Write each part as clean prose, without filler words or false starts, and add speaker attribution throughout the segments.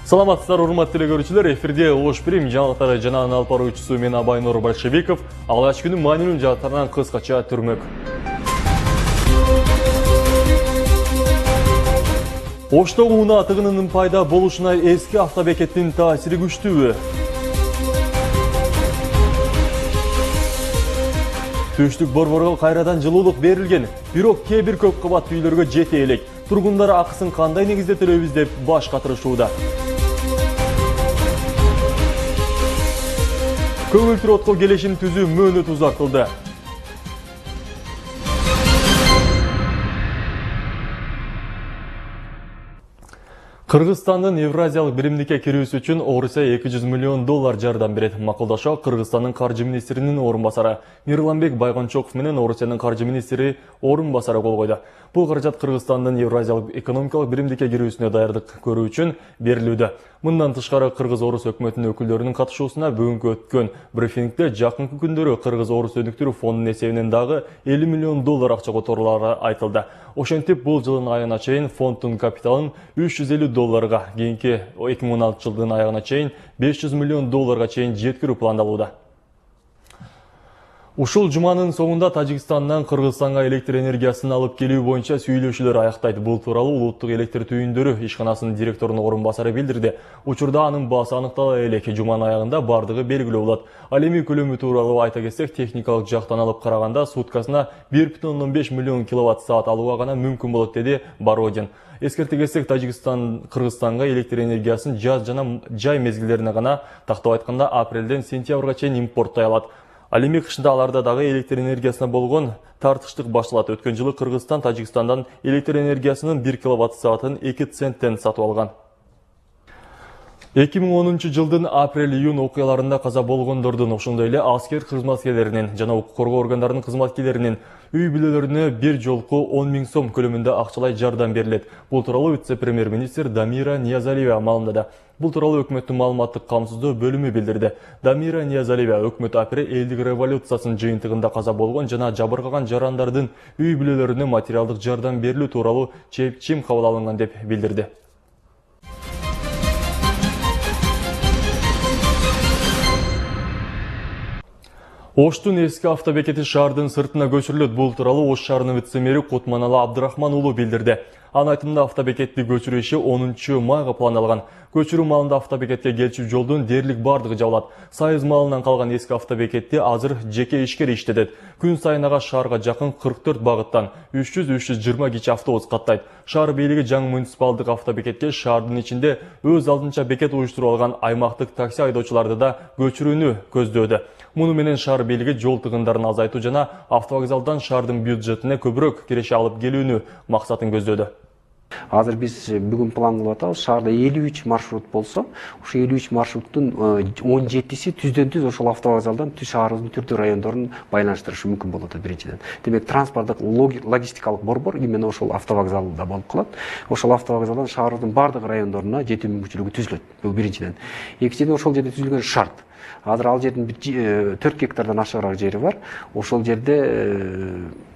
Speaker 1: Саламатсыздар, урматтуу телекөрүүчүлөр, эфирде Ош Прим жаңалыктары жана алып баруучусу мен Абайнур Большевиков. Алгач күнү маанилүү жааттарынан кыскача түрмөк. Оштогу унаа тыгынынын пайда болушуна эски автобекеттин таасири күчтүүбү? Түштүк борборго кайрадан жылуулук берилген, бирок кээ бир көп кабаттуу үйлөргө жете элек. Тургундар акысын кандай негизде төлөйбүз деп баш катырышууда. Көгүлтүр отко келишим түзүү мөөнөт узартылды. Кыргызстандын Евразиялык биримдикке кирүүсү үчүн Орусия $200 миллион жардам берет. Макулдашуу Кыргызстандын каржы министринин орун басары Мирланбек Байгончоков менен Орусиянын каржы министри орун басары кол койду. Бул каражат Кыргызстандын Евразиялык экономикалык биримдикке кирүүсүнө даярдык көрүү үчүн берилүүдө. Мындан тышкары Кыргыз-Орус өкмөтүнүн өкүлдөрүнүн катышуусуна бүгүнкү өткөн брифингде жакынкы күндөрү Кыргыз-Орус өнүктүрүү фондунун эсебинен дагы $50 миллион акча которулары айтылды. Ошентип, бул жылдын айына чейин фонддун капиталын $350 кийинки 2016 жылдын аягына чейин $500 миллион чейин жеткирүү пландалууда. Ушул жуманын соңунда Тажикстандан Кыргызстанга электр энергиясын алып келүү боюнча сүйлөшүүлөр аяктайт. Бул тууралуу Улуттук электр түйүндөрү ишканасынын директорунун орун басары билдирди. Учурда анын баасы аныктала элек, жуманын аягында бардыгы белгилүү болот. Ал эми көлөмү тууралуу айта кетсек, техникалык жактан алып караганда суткасына 1,5 миллион киловатт-саат алууга гана мүмкүн болот, деди Бородин. Эскерте кетсек, Тажикстан Кыргызстанга электр энергиясын жаз жана жай мезгилдерине гана, тактап айтканда апрелден сентябрга чейин импорттой алат. Ал эми кышында аларда дагы электр энергиясына болгон тартыштык башталат. Өткөн жылы Кыргызстан Тажикстандан электр энергиясынын 1 киловатт-саатын 2 центтен сатып алган. 2010 жылдын апрель-июнь окуяларында каза болгондордун, ошондой эле аскер кызматкерлеринин жана укук коргоо органдарынын кызматкерлеринин үй бүлөлөрүнө бир жолку 10 000 сом көлөмүндө акчалай жардам берилет. Бул тууралуу вице-премьер-министр Дамира Ниязалиева маалымдады. Бул тууралуу өкмөттүн маалыматтык камсыздоо бөлүмү билдирди. Дамира Ниязалиева өкмөт апрель элдик революциясынын жыйынтыгында каза болгон жана жабыркаган жарандардын үй бүлөлөрүнө материалдык жардам берилүү тууралуу чечим кабыл алынган деп билдирди. Оштун эски автобекети шаардын сыртына көчүрүлөт. Бул тууралуу Ош шаарынын вице-мэри Кутманалы Абдрахман уулу билдирди. Анын айтымында автобекетти көчүрүү иши 10 майга пландалган. Көчүрүү маалында автобекетке келчү жолдун дээрлик бардыгы жабылат. Сайыз маалынан калган эски автобекетти азыр жеке ишкер иштетет. Күн сайын ага шаарга жакын 44 багыттан 300-320 кичи автобус каттайт. Шаар бийлиги жаңы муниципалдык автобекетке шаардын ичинде өз алдынча бекет уюштуруп алган аймактык такси айдоочуларды да көчүрүүнү көздөөдө. Муну менен шаар бийлиги жол тыгындарын азайтуу жана автовокзалдан шаардын бюджетине көбүрөөк киреше алып келүүнү максатын көздөөдө.
Speaker 2: Азыр биз бүгүн план кылып атабыз. Шаарда 53 маршрут болсо, ошо 53 маршруттун 17си түздөн-түз ошол автовокзалдан шаарыбыздын түрдүү райондорун байланыштырышы мүмкүн болот биринчиден. Демек транспорттук логистикалык борбор именно ошол автовокзалда болуп калат. Ошол автовокзалдан шаарыбыздын бардык райондоруна жетүү мүмкүнчүлүгү түзүлөт. Бул биринчиден. Экинчиден ошол жерде түзүлгөн шарт. Азыр ал жердин 4 гектардан ашыгыраак жери бар. Ошол жерде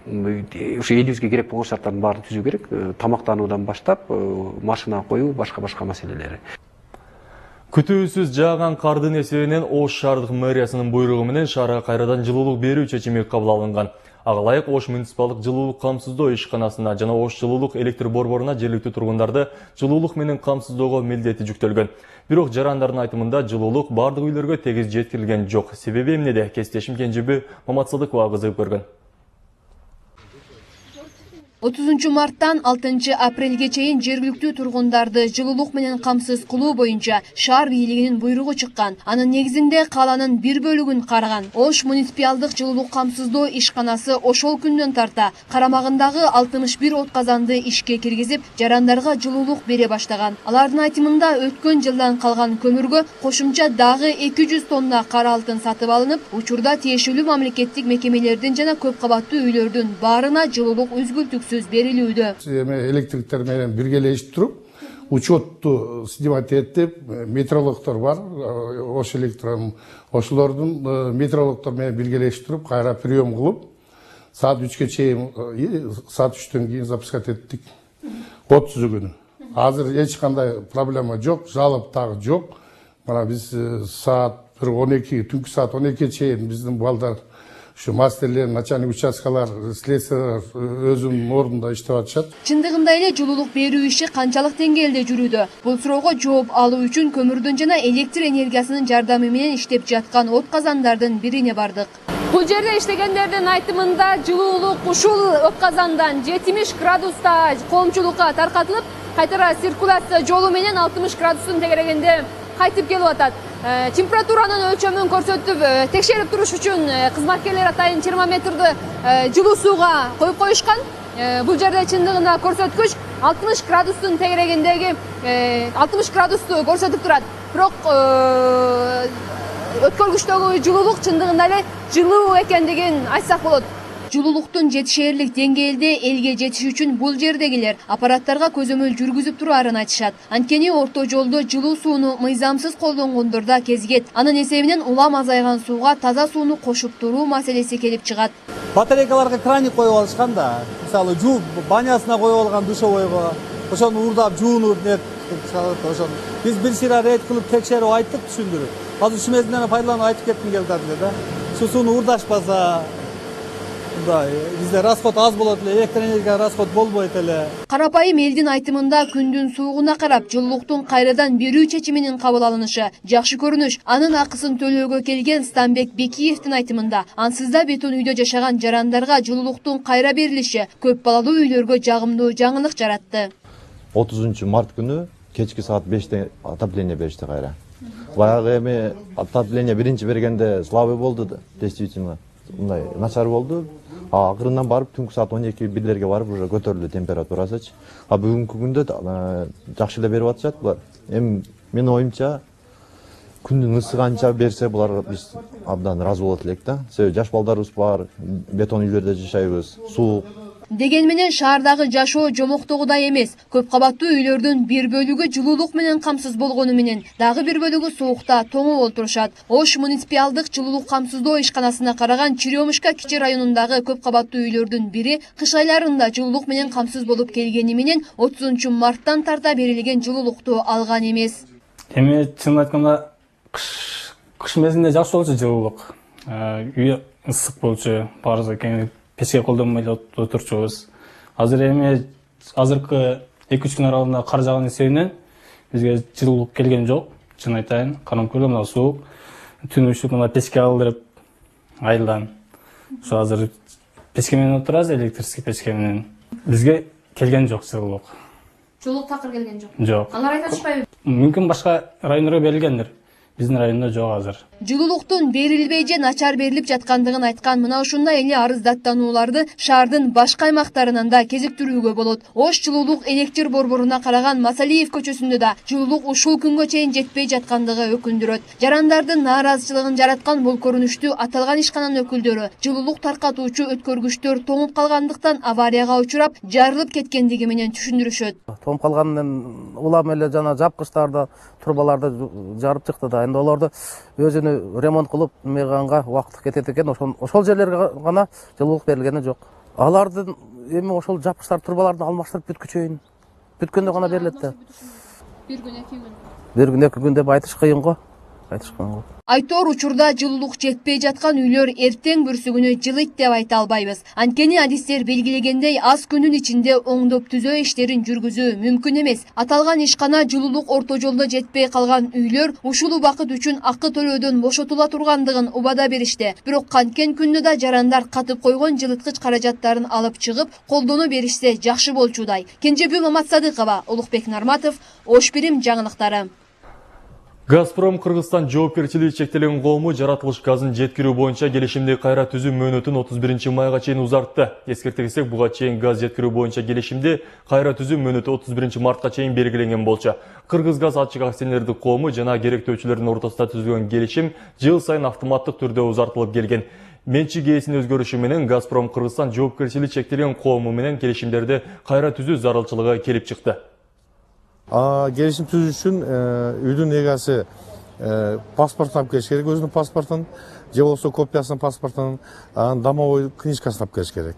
Speaker 2: ошо элибизге керек болгон шарттардын баарын түзүү керек. Тамактануудан баштап, машина коюу, башка маселелери.
Speaker 1: Күтүүсүз жааган кардын эсебинен Ош шаардык мэриясынын буйругу менен шаарга кайрадан жылуулук берүү чечими кабыл алынган. Ага ылайык Ош муниципалдык жылуулук камсыздоо ишканасына жана Ош жылуулук электр борборуна жергиликтүү тургундарды жылуулук менен камсыздоого милдети жүктөлгөн. Бирок жарандардын айтымында жылуулук бардык үйлөргө тегиз жеткирилген жок. Себеби эмнеде? Кесиптешим Кенжеби Маматсадыкова кызыгып көргөн.
Speaker 3: 30 марттан 6 апрелге чейин жергиликтүү тургундарды жылуулук менен камсыз кылуу боюнча шаар бийлигинин буйругу чыккан. Анын негизинде каланын бир бөлүгүн караган Ош муниципалдык жылуулук камсыздоо ишканасы ошол күндөн тарта карамагындагы 61 отказанды ишке киргизип, жарандарга жылуулук бере баштаган. Алардын айтымында өткөн жылдан калган көмүргө кошумча дагы 200 тонна кара алтын сатып алынып, учурда тиешелүү мамлекеттик мекемелердин жана көп кабаттуу үйлөрдүн баарына жылуулук үзгүлтүксүз берилүүдө.
Speaker 4: Электриктер менен биргелешип туруп, учетту снимать этип, метрологдор бар, Ош электрон, ошолордун метрологдор менен биргелешип туруп, кайра прием кылып, саат 3-ке чейин, саат 3-төн кийин запускать эттик. 30 күнү. Азыр эч кандай проблема жок, жалоп дагы жок. Мына биз саат 12, түнкү саат 12 чейин биздин балдар ушу мастерлер, начальник участкалар, следствиялар өзүнүн ордунда иштеп атышат.
Speaker 3: Чындыгында эле жылуулук берүү иши канчалык деңгээлде жүрүүдө? Бул суроого жооп алуу үчүн көмүрдүн жана электр энергиясынын жардамы менен иштеп жаткан от казандардын бирине бардык. Бул жерде иштегендердин айтымында жылуулук ушул от казандан 70 градуста коомчулукка таркатылып, кайтара циркуляция жолу менен 60 градустун тегерегинде кайтып келип атат. Температуранын өлчөмүн көрсөтүп, текшерип туруш үчүн кызматкерлер атайын термометрди жылуу сууга коюп коюшкан. Бул жерде чындыгында көрсөткүч 60 градустун тегерегиндеги 60 градусту көрсөтүп турат. Бирок өткөргүчтөгү жылуулук чындыгында эле жылуу экендигин айтсак болот. Жылуулуктун жетишээрлик деңгээлде элге жетиш үчүн бул жердегилер аппараттарга көзөмөл жүргүзүп турарын айтышат. Анткени орто жолдо жылуу сууну мыйзамсыз колдонгондорда кезигет. Анын эсебинен улам азайган сууга таза сууну кошуп туруу маселеси келип чыгат.
Speaker 5: Батарейкаларга краник коюп алышкан да. Мисалы, жуу банясына коюп алган душевойго. Ошону урдап жуунуп ошону биз бир сыйра рейд кылып текшерип айттык, түшүндүрүп. Азыр ушу мезгилде пайдаланып айтып кетким келди да. Ушу сууну урдашпаса бизде расход аз болот эле, электр энергия расход болбойт эле.
Speaker 3: Карапайым элдин айтымында күндүн суугуна карап жылуулуктун кайрадан берүү чечиминин кабыл алынышы жакшы көрүнүш. Анын акысын төлөөгө келген Станбек Бекиевдин айтымында ансыз да бетон үйдө жашаган жарандарга жылуулуктун кайра берилиши көп балалуу үйлөргө жагымдуу жаңылык жаратты.
Speaker 6: 30 март күнү кечки саат 5те отопление беришти кайра. Баягы эми отопление биринчи бергенде слабый болду да, действительно. Мындай начар болду. Акырынан барып түнкү саат 12-1лерге барып уже көтөрүлдү температурасычы. Бүгүнкү күндө жакшы эле берип атышат булар. Эми менин оюмча күндүн ысыганча берсе булар биз абдан ыраазы болот элек да. Себеби жаш балдарыбыз бар, бетон үйлөрдө жашайбыз, суук.
Speaker 3: Деген менен шаардагы жашоо жомоктогудай эмес. Көп кабаттуу үйлөрдүн бир бөлүгү жылуулук менен камсыз болгону менен дагы бир бөлүгү суукта тоңуп олтурушат. Ош муниципалдык жылуулук камсыздоо ишканасына караган Черемушка кичи районундагы көп кабаттуу үйлөрдүн бири кыш айларында жылуулук менен камсыз болуп келгени менен 30 марттан тарта берилген жылуулукту алган эмес.
Speaker 7: Эми чын айтканда кыш мезгилинде жакшы болчу жылуулук. Үй ысык болчу, баарыбыз кеңири печке колдонбой эле отурчубуз. Азыркы 2-3 күн аралыгында кар жааган эсебинен бизге жылуулук келген жок. Чын айтайын, караңгы эле мына суук. Түн учуп мына печке алдырып айылдан. Ошо азыр печке менен отурабыз, электрический печке менен. Бизге келген жок жылуулук.
Speaker 3: Жылуулук такыр келген жок.
Speaker 7: Жок.
Speaker 3: Алар айтышпайбы?
Speaker 7: Мүмкүн башка райондорго берилгендир. Биздин райондо жок азыр.
Speaker 3: Жылуулуктун берилбей же начар берилип жаткандыгын айткан мына ушундай эле арыздаттанууларды шаардын башка аймактарынан да кезиктирүүгө болот. Ош жылуулук электр борборуна караган Масалиев көчөсүндө да жылуулук ушул күнгө чейин жетпей жаткандыгы өкүндүрөт. Жарандардын нааразычылыгын жараткан бул көрүнүштү аталган ишкананын өкүлдөрү жылуулук таркатуучу өткөргүчтөр тоңуп калгандыктан аварияга учурап жарылып кеткендиги менен түшүндүрүшөт.
Speaker 8: Тоңуп калгандан улам эле жана жапкычтарды, турбаларды жарып чыкты да. Энд олорду өзүнү ремонт кылып мыйганга убакыт кетет экен. Ошол жерлерге гана жылуулук берилгени жок. Алардын эми ошол жапкычтар, турбаларды алмаштырып бүткүчөйүн. Бүткөндө гана берилет да.
Speaker 3: Бир күн, 2 күн.
Speaker 8: Бир күн, 2 күн деп айтыш кыйын го.
Speaker 3: Айтор учурда жылуулук жетпей жаткан үйлөр эртең бүрсүгүнө жылыйт деп айта албайбыз. Анткени адистер белгилегендей аз күнүн ичинде оңдоп түзөө иштерин жүргүзүү мүмкүн эмес. Аталган ишкана жылуулук орто жолдо жетпей калган үйлөр ушул убакыт үчүн акы төлөөдөн бошотула тургандыгын убада беришти. Бирок канткен күндө да жарандар катып койгон жылыткыч каражаттарын алып чыгып, колдоно беришсе жакшы болчудай. Кенжебүй Маматсадыкова, Улукбек Нарматов, Ош Бирим жаңылыктары.
Speaker 1: Газпром Кыргызстан жоопкерчилиги чектелген коому жаратылыш газын жеткирүү боюнча келишимди кайра түзүү мөөнөтүн 31 майга чейин узартты. Эскерте кетсек, буга чейин газ жеткирүү боюнча келишимди кайра түзүү мөөнөтү 31 мартка чейин белгиленген болчу. Кыргызгаз ачык акционердик коому жана керектөөчүлөрдүн ортосунда түзүлгөн келишим жыл сайын автоматтык түрдө узартылып келген. Менчик ээсинин өзгөрүшү менен Газпром Кыргызстан жоопкерчилиги чектелген коому менен келишимдерди кайра түзүү зарылчылыгы келип чыкты.
Speaker 9: Келишим түзүү үчүн үйдүн эгасы паспортун алып келиш керек, өзүнүн паспортун же болбосо копиясын паспортунун, домовой книжкасын алып келиш керек.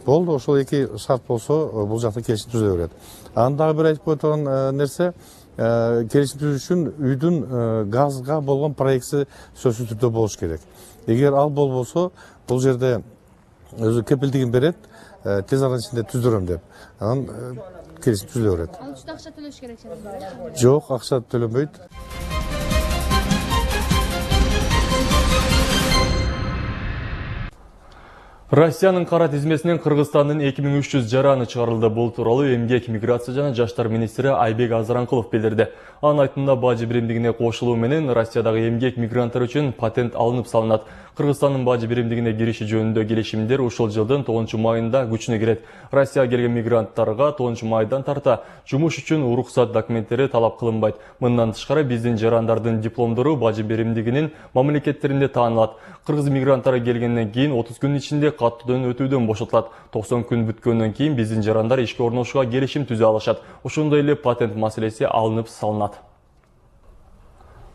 Speaker 9: Болду, ошол эки шарт болсо, бул жакта келишим түзүлө берет. Анан дагы бир айтып кое турган нерсе, келишим түзүү үчүн үйдүн газга болгон проектиси сөзсүз түрдө болуш керек. Эгер ал болбосо, бул жерде өзү кепилдигин берет, тез арада ичинде түздүрөм деп. Анан келишим түзүлө берет.
Speaker 3: Ал үчүн акча төлөш керек.
Speaker 9: Жок, акча төлөнбөйт.
Speaker 1: Россиянын кара тизмесинен Кыргызстандын 2300 жараны чыгарылды. Бул тууралуу Эмгек, миграция жана жаштар министри Айбек Азаранкулов билдирди. Анын айтымында бажы биримдигине кошулуу менен Россиядагы эмгек мигранттар үчүн патент алынып салынат. Кыргызстандын бажы биримдигине кириши жөнүндө келишимдер ушул жылдын 9-майында күчүнө кирет. Россияга келген мигранттарга 9-майдан тарта жумуш үчүн уруксат документтери талап кылынбайт. Мындан тышкары биздин жарандардын дипломдору бажы биримдигинин мамлекеттеринде таанылат. Кыргыз мигранттары келгенден кийин 30 күн ичинде каттоодон өтүүдөн бошотулат. 90 күн бүткөндөн кийин биздин жарандар ишке орношууга келишим түзө алышат. Ошондой эле патент маселеси алынып салынат.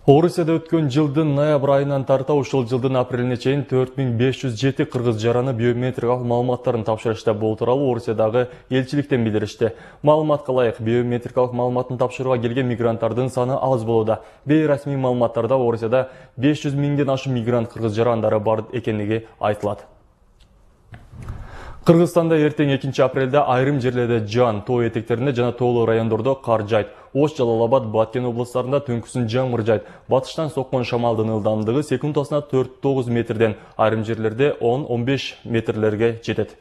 Speaker 1: Орусияда өткөн жылдын ноябрь айынан тарта ушул жылдын апрелине чейин 4507 кыргыз жараны биометрикалык маалыматтарын тапшырышты. Бул тууралуу Орусиядагы элчиликтен билдиришти. Маалыматка ылайык биометрикалык маалыматын тапшырууга келген мигранттардын саны аз болууда. Бейрасмий маалыматтарда Орусияда 500 миңден ашуун мигрант кыргыз жарандары бар экендиги айтылат. Кыргызстанда эртең 2-апрелде айрым жерлерде жан, тоо этектеринде жана тоолуу райондордо кар жайт. Ош, Жалал-Абад, Баткен областарында түнкүсүн жамгыр жайт. Батыштан соккон шамалдын ылдамдыгы секундасына 4-9 метрден, айрым жерлерде 10-15 метрлерге жетет.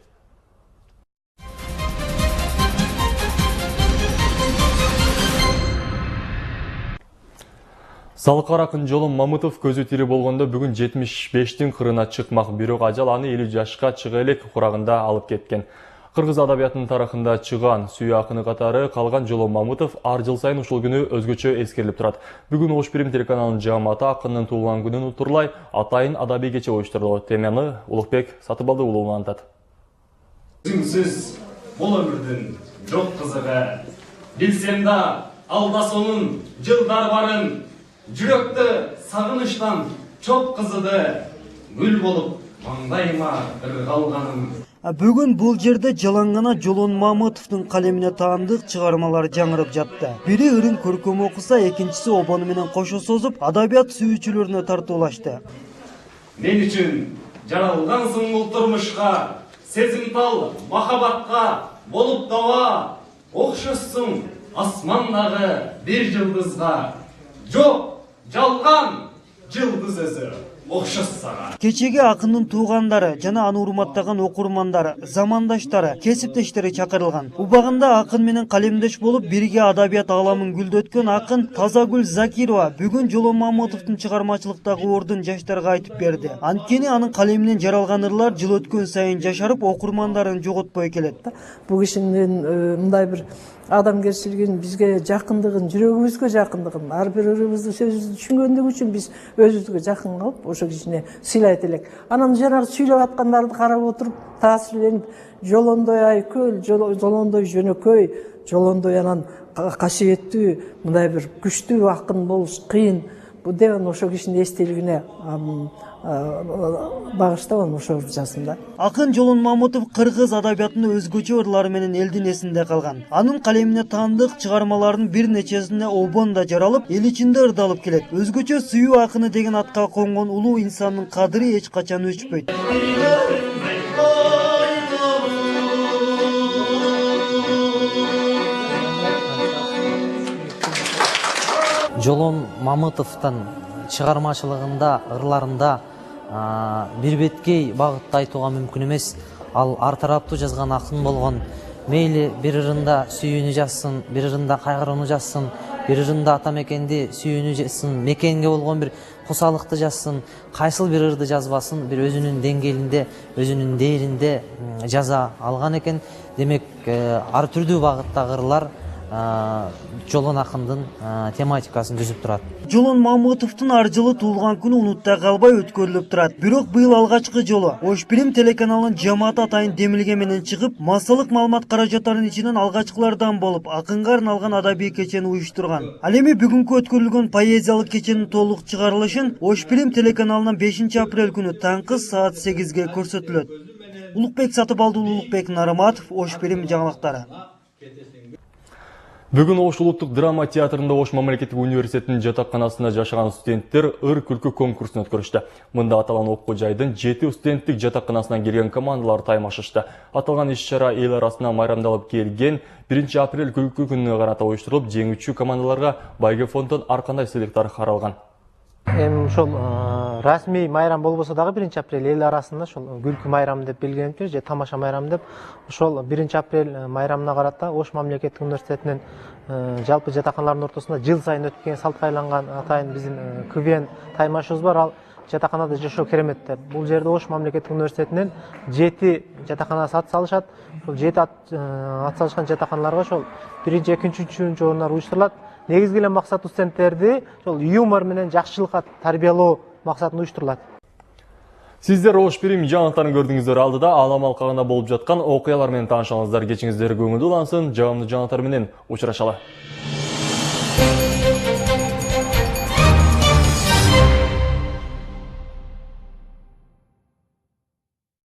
Speaker 1: Салкар акын Жолон Мамытов көзү тири болгондо бүгүн 75тин кырына чыкмак, бирок ажал аны 50 жашка чыга элек курагында алып кеткен. Кыргыз адабиятынын тарыхында чыган сүйүү акыны катары калган Жолон Мамытов ар жыл сайын ушул күнү өзгөчө эскерилип турат. Бүгүн Ош Бирим телеканалынын жааматы акындын туулган күнүн утурлай атайын адабий кече оюштурду. Теманы Улукбек Сатыбалды уулу антат.
Speaker 10: Сиз бул өмүрдүн жок кызыгы, билсем да алда сонун жылдар барын, жүрөктө сагынычтан чоп кызыды, гүл болуп маңдайыма ыргалганым.
Speaker 11: Бүгүн бул жерде жалаңгана Жолон Мамытовдун калемине таандык чыгармалар жаңырып жатты. Бири ырым көркөм окуса, экинчиси обону менен кошо созуп, адабият сүйүүчүлөрүнө тартуулашты.
Speaker 10: Мен үчүн жаралгансың бул турмушка, сезимтал махабатка болуп даба, окшошсуң асмандагы бир жылдызга. Жок, жалган жылдыз өзү окшос сага.
Speaker 11: Кечеге акындын туугандары жана аны урматтаган окурмандары, замандаштары, кесиптештери чакырылган. Убагында акын менен калемдеш болуп бирге адабият ааламын гүлдөткөн акын Тазагүл Закирова бүгүн Жолон Мамытовдун чыгармачылыктагы ордун жаштарга айтып берди. Анткени анын калеминен жаралган ырлар жыл өткөн сайын жашарып, окурмандарын жоготпой келет.
Speaker 12: Бул кишинин мындай бир адамгерчилигин, бизге жакындыгын, жүрөгүбүзгө жакындыгын, ар бир ырыбызды, сөзүбүздү түшүнгөндүгү үчүн биз өзүбүзгө жакын кылып, ошо кишине сыйлайт элек. Анан жанагы сүйлөп аткандарды карап отуруп, таасирленип, жолондой айкөл, жолондой жөнөкөй, жолондой анан касиеттүү, мындай бир күчтүү акын болуш кыйын. Бул деп ошо кишинин эстелигине багыштап ошо жаздым да.
Speaker 11: Акын Жолон Мамытов кыргыз адабиятынын өзгөчө ырлары менен элдин эсинде калган. Анын калемине таандык чыгармалардын бир нечесине обон да жаралып, эл ичинде ырдалып келет. Өзгөчө сүйүү акыны деген атка конгон улуу инсандын кадыры эч качан өчпөйт.
Speaker 13: Жолон Мамытовдун чыгармачылыгында, ырларында бир беткей багытта айтууга мүмкүн эмес. Ал ар тараптуу жазган акын болгон. Мейли бир ырында сүйүүнү жазсын, бир ырында кайгырууну жазсын, бир ырында ата мекенди сүйүүнү жазсын, мекенге болгон бир кусалыкты жазсын, кайсыл бир ырды жазбасын, бир өзүнүн деңгээлинде, өзүнүн дээринде жаза алган экен. Демек, ар түрдүү багыттагы ырлар Жолон акындын тематикасын түзүп турат.
Speaker 11: Жолон Мамытовдун ар жылы туулган күнү унутта калбай өткөрүлүп турат. Бирок быйыл алгачкы жолу Ош Бирим телеканалынын жааматы атайын демилге менен чыгып, массалык маалымат каражаттарынын ичинен алгачкылардан болуп, акынга арналган адабий кечени уюштурган. Ал эми бүгүнкү өткөрүлгөн поэзиялык кеченин толук чыгарылышын Ош Бирим телеканалынан 5 апрель күнү таңкы саат 8-ге көрсөтүлөт. Улукбек Сатыбалдыұлы, Улукбек Нарыматов, Ош Берем жаңалықтары.
Speaker 1: Бүгін Ош улуттук драма театрында Ош мамлекеттик университетинин жатаканасында жашаган студенттер ыр күлкү конкурсун өткөрүштү. Мында аталган окуу жайдын 7 студенттик жатаканасынан келген командалар таймашышты. Аталган иш-чара эл арасына майрамдалып келген 1 апрель күлкү күнүнө карата уюштурулуп, жеңүүчү командаларга байге фонддон ар кандай сыйлыктар каралган.
Speaker 14: Эми ошол расмий майрам болбосо дагы 1 апрель эл арасында ошол күлкү майрам деп белгиленипти, же тамаша майрам деп. Ошол 1 апрель майрамына карата Ош мамлекеттик университетинин жалпы жатаканалардын ортосунда жыл сайын өткөн салтка айланган атайын биздин КВН таймашыбыз бар. Ал жатаканада жашоо кереметтер. Бул жерде Ош мамлекеттик университетинин 7 жатаканасы ат салышат. Ошол 7 ат салышкан жатаканаларга ошол 1-2, 3-4 орундар уюштурулат. Негизги эле максаты студенттерди ошол юмор менен жакшылыкка тарбиялоо максатында уюштурулат.
Speaker 1: Сиздер Ош Берем жаңалыктарын көрдүңүздөр. Алдыда Алам алкагында болуп жаткан окуялар менен таанышыңыздар. Кечиңиздер көңүлдүү улансын. Жагымдуу жаңалыктар менен учурашалы.